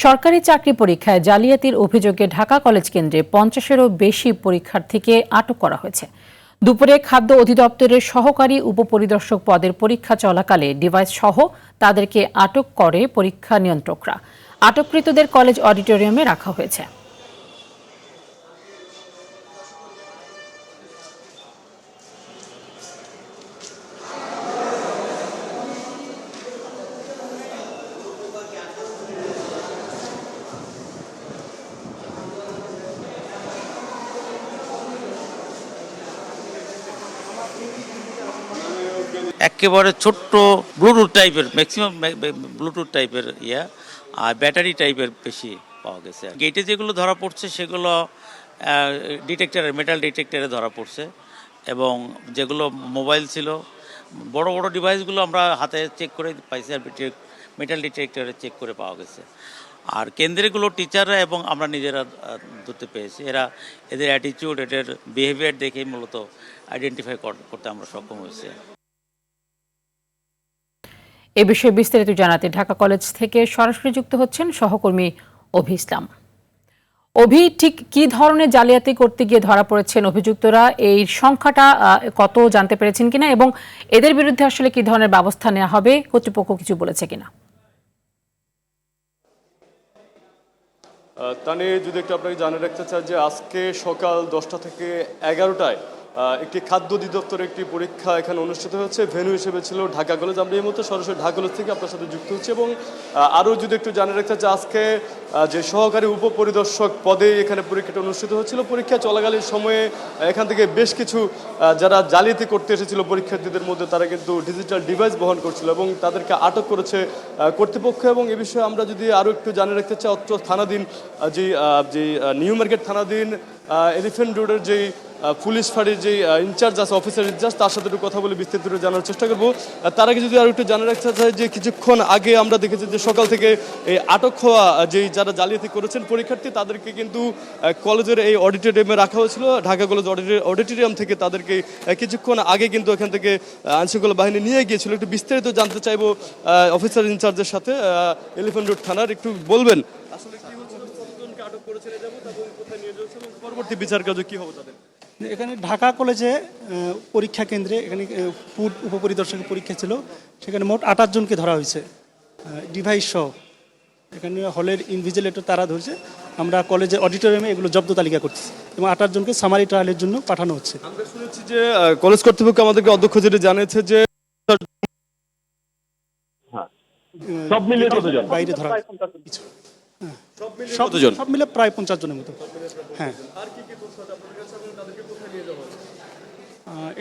সরকারি চাকরি পরীক্ষায় জালিয়াতির অভিযোগে ঢাকা কলেজ কেন্দ্রে 50-এরও বেশি পরীক্ষার্থীকে আটক করা হয়েছে। দুপুরে খাদ্য অধিদপ্তরের সহকারী উপপরিদর্শক পদের পরীক্ষা চলাকালে ডিভাইস সহ তাদেরকে আটক করে পরীক্ষা নিয়ন্ত্রকরা। আটককৃতদের কলেজ অডিটোরিয়ামে রাখা হয়েছে। একেবারে ছোট্ট ব্লুটুথ টাইপের, ম্যাক্সিমাম ব্লুটুথ টাইপের আর ব্যাটারি টাইপের বেশি পাওয়া গেছে। গেটে যেগুলো ধরা পড়ছে সেগুলো ডিটেক্টরে, মেটাল ডিটেক্টরে ধরা পড়ছে, এবং যেগুলো মোবাইল ছিল, বড় বড় ডিভাইসগুলো আমরা হাতে চেক করে পাইছি, আর মেটাল ডিটেক্টরে চেক করে পাওয়া গেছে। আর কেন্দ্রগুলো টিচাররা এবং আমরা নিজেরা ধরতে পেরেছি। এদের অ্যাটিটিউড, এদের বিহেভিয়ার দেখেই মূলত আইডেন্টিফাই করতে আমরা সক্ষম হয়েছি। এ বিষয়ে বিস্তারিত জানাতে ঢাকা কলেজ থেকে সরাসরি যুক্ত হচ্ছেন সহকর্মী অভি ইসলাম। অভি, ঠিক কি ধরনের জালিয়াতি করতে গিয়ে ধরা পড়েছেন অভিযুক্তরা, এই সংখ্যাটা কত জানতে পেরেছেন কিনা, এবং এদের বিরুদ্ধে আসলে কি ধরনের ব্যবস্থা নেওয়া হবে, কর্তৃপক্ষ কিছু বলেছে কিনা? তানি, যদি একটু আপনাকে জানিয়ে রাখতে চাই যে আজকে সকাল 10টা থেকে 11টায় একটি খাদ্য অধিদপ্তরের একটি পরীক্ষা এখানে অনুষ্ঠিত হচ্ছে। ভেন্যু হিসেবে ছিল ঢাকা কলেজ। আমরা এই মুহূর্তে সরাসরি ঢাকা কলেজ থেকে আপনার সাথে যুক্ত হচ্ছে, এবং আরও যদি একটু জানিয়ে রাখতে চাই, আজকে যে সহকারী উপপরিদর্শক পদে এখানে পরীক্ষাটা অনুষ্ঠিত হচ্ছিল, পরীক্ষা চলাকালীন সময়ে এখান থেকে বেশ কিছু যারা জালিয়াতি করতে এসেছিল পরীক্ষার্থীদের মধ্যে, তারা কিন্তু ডিজিটাল ডিভাইস বহন করছিল এবং তাদেরকে আটক করেছে কর্তৃপক্ষ। এবং এ বিষয়ে আমরা যদি আরও একটু জানিয়ে রাখতে চাই, অত্র থানাধীন যে নিউ মার্কেট থানাধীন এলিফ্যান্ট রোডের যেই পুলিশ ফাঁড়ির যে ইনচার্জ আছে, অফিসার ইনচার্জ, তার সাথে একটু কথা বলে বিস্তারিত জানার চেষ্টা করবো। তার আগে যদি আরও একটু জানিয়ে রাখতে চাই যে কিছুক্ষণ আগে আমরা দেখেছি যে সকাল থেকে এই আটক হওয়া যারা জালিয়াতি করেছেন পরীক্ষার্থী, তাদেরকে কিন্তু কলেজের এই অডিটোরিয়ামে রাখা হয়েছিল। ঢাকা কলেজ অডিটোরিয়াম থেকে তাদেরকে কিছুক্ষণ আগে কিন্তু এখান থেকে আইনশৃঙ্খলা বাহিনী নিয়ে গিয়েছিল। একটু বিস্তারিত জানতে চাইবো অফিসার ইনচার্জের সাথে। এলিফ্যান্ট রোড থানার একটু বলবেন আসলে কি হচ্ছে, কতজনকে আটক করেছে এবং কোথায় নিয়ে যাচ্ছে এবং পরবর্তী বিচার কার্য কি হবে তাদের? এখানে ঢাকা কলেজে পরীক্ষা কেন্দ্রে এখানে ফুড উপপরিদর্শকের পরীক্ষা ছিল, সেখানে মোট 28 জনকে ধরা হয়েছে ডিভাইস সহ। এখানে হলের ইনভিজিলেটর তারা ধরছে, আমরা কলেজের অডিটোরিয়ামে এগুলো জব্দ তালিকা করতেছি এবং 28 জনকে সামারি ট্রায়ালের জন্য পাঠানো হচ্ছে। আমরা শুনেছি যে কলেজ কর্তৃপক্ষ আমাদেরকে অধ্যক্ষ যেটা জানিয়েছে যে সব মিলিয়ে কতজন বাইরে ধরা কিছু, সব মিলে প্রায় 50 জনের মতো। হ্যাঁ,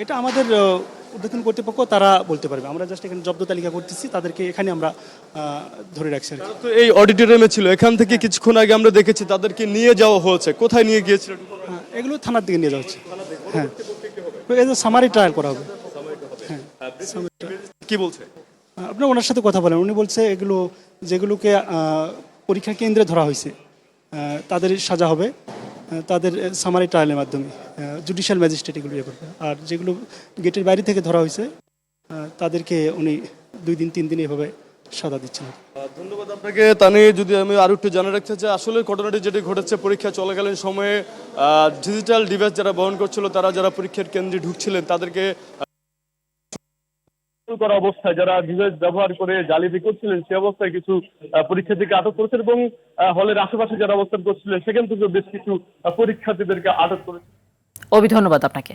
এটা আমাদের ঊর্ধ্বতন কর্তৃপক্ষ তারা বলতে পারবে। আমরা জাস্ট এখানে জব্দ তালিকা করতেছি, তাদেরকে এখানে আমরা ধরে রাখছি। তো এই অডিটোরিয়ামে ছিল, এখান থেকে কিছুক্ষণ আগে আমরা দেখেছি তাদেরকে নিয়ে যাওয়া হয়েছে। কোথায় নিয়ে গিয়েছিল? এগুলো থানার দিকে নিয়ে যাওয়া হচ্ছে। হ্যাঁ, এই যে সামারি ট্রায়াল করা হবে। হ্যাঁ, কি বলছে? আপনি ওনার সাথে কথা বলেন, উনি বলছে এগুলো যেগুলোকে পরীক্ষা কেন্দ্রে ধরা হয়েছে তাদের সাজা হবে তাদের সামারি ট্রায়ালের মাধ্যমে, জুডিশিয়াল ম্যাজিস্ট্রেট এগুলো ইয়ে করবে। আর যেগুলো গেটের বাইরে থেকে ধরা হয়েছে তাদেরকে উনি 2 দিন 3 দিন এভাবে সাজা দিচ্ছেন। ধন্যবাদ আপনাকে। তানি, যদি আমি আরো একটু জানা রাখতে চাই, আসলে ঘটনাটি যেটি ঘটেছে পরীক্ষা চলাকালীন সময়ে ডিজিটাল ডিভাইস যারা বহন করছিল, তারা যারা পরীক্ষার কেন্দ্রে ঢুকছিলেন, তাদেরকে করা অবস্থায় যারা ডিভাইস ব্যবহার করে জালিয়াতি করছিলেন, সে অবস্থায় কিছু পরীক্ষার্থীকে আটক করেছেন এবং হলের আশেপাশে যারা অবস্থান করছিলেন সেখান থেকে বেশ কিছু পরীক্ষার্থীদেরকে আটক করেছে। অভি, ধন্যবাদ আপনাকে।